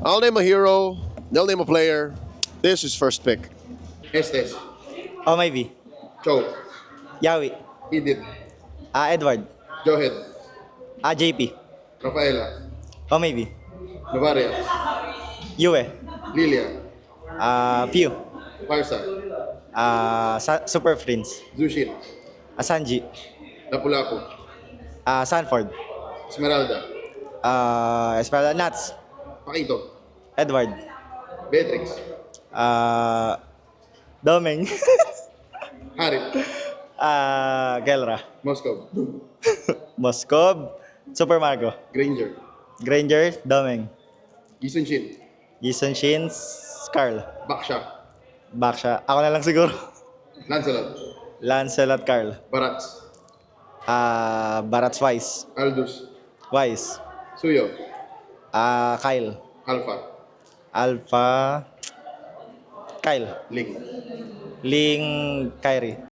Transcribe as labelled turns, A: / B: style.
A: I'll name a hero. They'll name a player. This is first pick.
B: Estes.
C: Oh, maybe.
B: Chow.
C: Yawi.
B: Edith.
C: Edward.
B: Johed.
C: JP.
B: Rafaela.
C: Oh, maybe.
B: Novaria.
C: Yue.
B: Lilia.
C: Pew.
B: Parsa.
C: Super Prince.
B: Zushin.
C: Sanji.
B: Lapu-Lapu.
C: Sanford.
B: Esmeralda.
C: Espada Nats.
B: Paquito.
C: Edward.
B: Beatrix.
C: Domeng.
B: Harit.
C: Gelra.
B: Moscow.
C: Moskob. Super Marco.
B: Granger.
C: Granger. Domeng.
B: Gisun Shin.
C: Jason Shins. Carl.
B: Baksha.
C: Baksha. Ako na lang siguro.
B: Lancelot.
C: Lancelot Carl.
B: Barats.
C: Barats Wise.
B: Aldous.
C: Wise.
B: Suyo.
C: Kyle.
B: Alpha.
C: Alpha. Kyle.
B: Ling.
C: Ling Kyrie.